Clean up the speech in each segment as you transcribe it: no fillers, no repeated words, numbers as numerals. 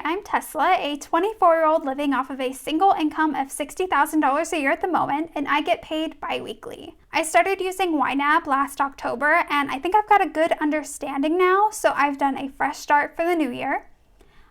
I'm Tesla, a 24-year-old living off of a single income of $60,000 a year at the moment, and I get paid bi-weekly. I started using YNAB last October, and I think I've got a good understanding now, so I've done a fresh start for the new year.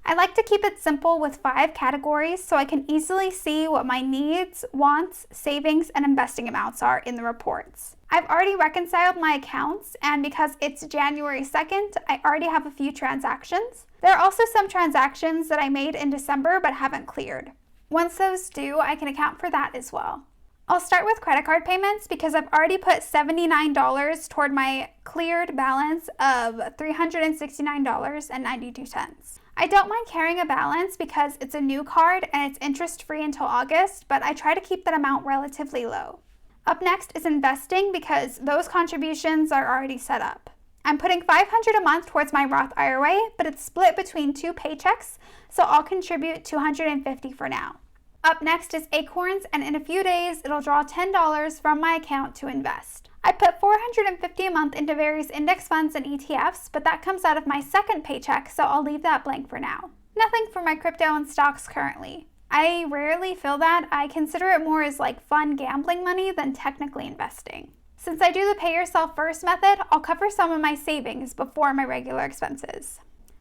I like to keep it simple with 5 categories so I can easily see what my needs, wants, savings, and investing amounts are in the reports. I've already reconciled my accounts, and because it's January 2nd, I already have a few transactions. There are also some transactions that I made in December but haven't cleared. Once those do, I can account for that as well. I'll start with credit card payments because I've already put $79 toward my cleared balance of $369.92. I don't mind carrying a balance because it's a new card and it's interest-free until August, but I try to keep that amount relatively low. Up next is investing because those contributions are already set up. I'm putting $500 a month towards my Roth IRA, but it's split between 2 paychecks, so I'll contribute $250 for now. Up next is Acorns, and in a few days, it'll draw $10 from my account to invest. I put $450 a month into various index funds and ETFs, but that comes out of my second paycheck, so I'll leave that blank for now. Nothing for my crypto and stocks currently. I rarely feel that. I consider it more as like fun gambling money than technically investing. Since I do the pay yourself first method, I'll cover some of my savings before my regular expenses.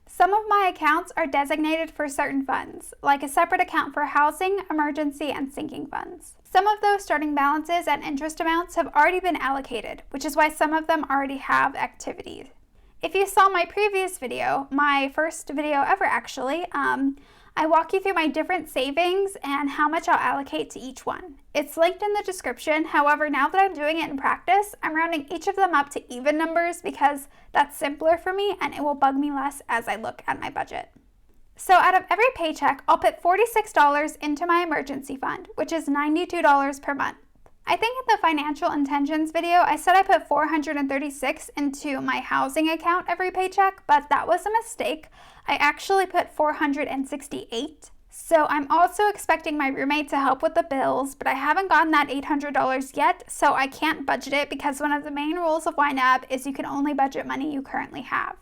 Some of my accounts are designated for certain funds, like a separate account for housing, emergency, and sinking funds. Some of those starting balances and interest amounts have already been allocated, which is why some of them already have activity. If you saw my previous video, my first video ever actually, I walk you through my different savings and how much I'll allocate to each one. It's linked in the description. However, now that I'm doing it in practice, I'm rounding each of them up to even numbers because that's simpler for me and it will bug me less as I look at my budget. So out of every paycheck, I'll put $46 into my emergency fund, which is $92 per month. I think in the financial intentions video, I said I put $436 into my housing account every paycheck, but that was a mistake. I actually put $468. So I'm also expecting my roommate to help with the bills, but I haven't gotten that $800 yet, so I can't budget it because one of the main rules of YNAB is you can only budget money you currently have.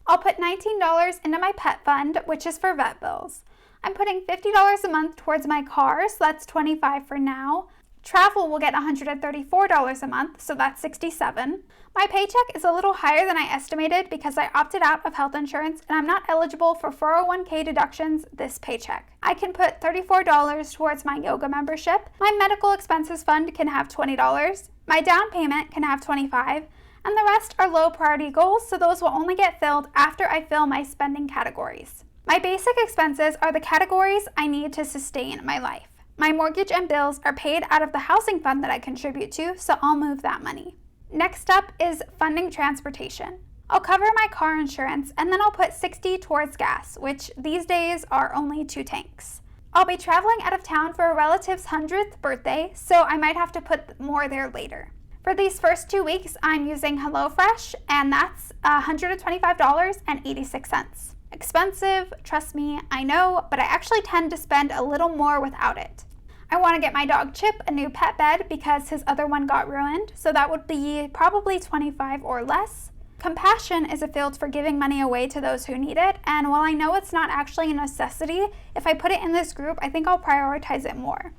I'll put $19 into my pet fund, which is for vet bills. I'm putting $50 a month towards my car, so that's $25 for now. Travel will get $134 a month, so that's $67. My paycheck is a little higher than I estimated because I opted out of health insurance and I'm not eligible for 401k deductions this paycheck. I can put $34 towards my yoga membership. My medical expenses fund can have $20. My down payment can have $25. And the rest are low priority goals, so those will only get filled after I fill my spending categories. My basic expenses are the categories I need to sustain my life. My mortgage and bills are paid out of the housing fund that I contribute to, so I'll move that money. Next up is funding transportation. I'll cover my car insurance and then I'll put $60 towards gas, which these days are only 2 tanks. I'll be traveling out of town for a relative's 100th birthday, so I might have to put more there later. For these first 2 weeks, I'm using HelloFresh, and that's $125.86. Expensive, trust me, I know, but I actually tend to spend a little more without it. I want to get my dog Chip a new pet bed because his other one got ruined, so that would be probably $25 or less. Compassion is a field for giving money away to those who need it, and while I know it's not actually a necessity, if I put it in this group, I think I'll prioritize it more.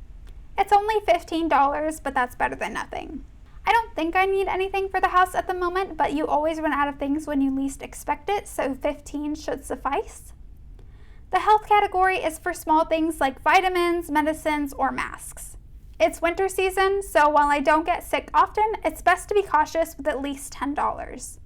It's only $15, but that's better than nothing. I don't think I need anything for the house at the moment, but you always run out of things when you least expect it, so $15 should suffice. The health category is for small things like vitamins, medicines, or masks. It's winter season, so while I don't get sick often, it's best to be cautious with at least $10.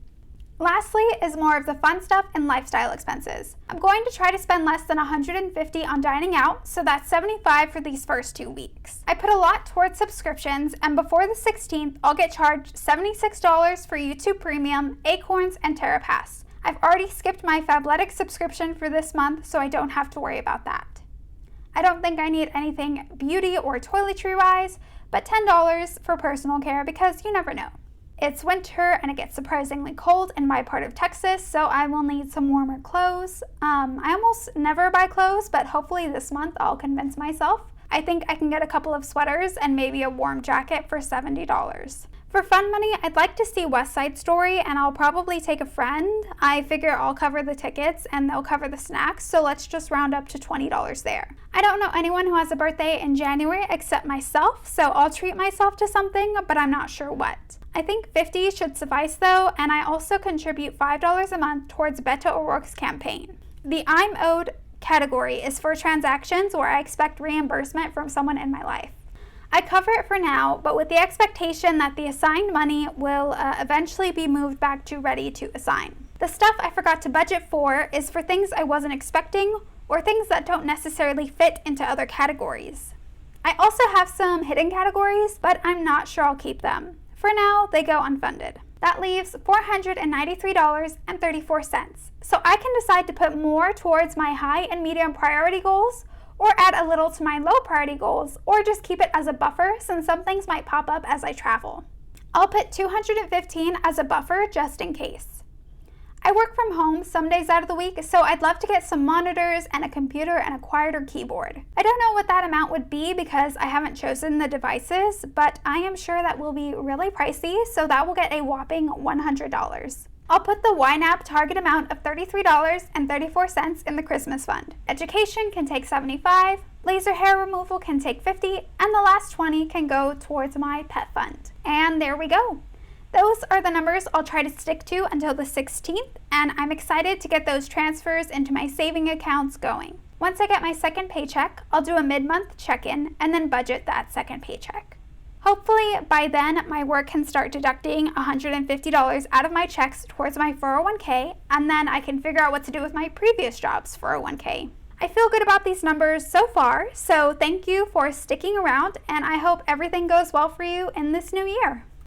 Lastly is more of the fun stuff and lifestyle expenses. I'm going to try to spend less than $150 on dining out, so that's $75 for these first 2 weeks. I put a lot towards subscriptions, and before the 16th, I'll get charged $76 for YouTube Premium, Acorns, and TerraPass. I've already skipped my Fabletics subscription for this month, so I don't have to worry about that. I don't think I need anything beauty or toiletry-wise, but $10 for personal care because you never know. It's winter and it gets surprisingly cold in my part of Texas, so I will need some warmer clothes. I almost never buy clothes, but hopefully this month I'll convince myself. I think I can get a couple of sweaters and maybe a warm jacket for $70. For fun money, I'd like to see West Side Story, and I'll probably take a friend. I figure I'll cover the tickets and they'll cover the snacks, so let's just round up to $20 there. I don't know anyone who has a birthday in January except myself, so I'll treat myself to something, but I'm not sure what. I think $50 should suffice though, and I also contribute $5 a month towards Beto O'Rourke's campaign. The I'm owed category is for transactions where I expect reimbursement from someone in my life. I cover it for now, but with the expectation that the assigned money will eventually be moved back to ready to assign. The stuff I forgot to budget for is for things I wasn't expecting or things that don't necessarily fit into other categories. I also have some hidden categories, but I'm not sure I'll keep them. For now, they go unfunded. That leaves $493.34. So I can decide to put more towards my high and medium priority goals, or add a little to my low priority goals, or just keep it as a buffer since some things might pop up as I travel. I'll put $215 as a buffer just in case. I work from home some days out of the week, so I'd love to get some monitors and a computer and a quieter keyboard. I don't know what that amount would be because I haven't chosen the devices, but I am sure that will be really pricey, so that will get a whopping $100. I'll put the YNAB target amount of $33.34 in the Christmas fund. Education can take $75, laser hair removal can take $50, and the last $20 can go towards my pet fund. And there we go. Those are the numbers I'll try to stick to until the 16th, and I'm excited to get those transfers into my saving accounts going. Once I get my second paycheck, I'll do a mid-month check-in and then budget that second paycheck. Hopefully, by then, my work can start deducting $150 out of my checks towards my 401k, and then I can figure out what to do with my previous job's 401k. I feel good about these numbers so far, so thank you for sticking around, and I hope everything goes well for you in this new year.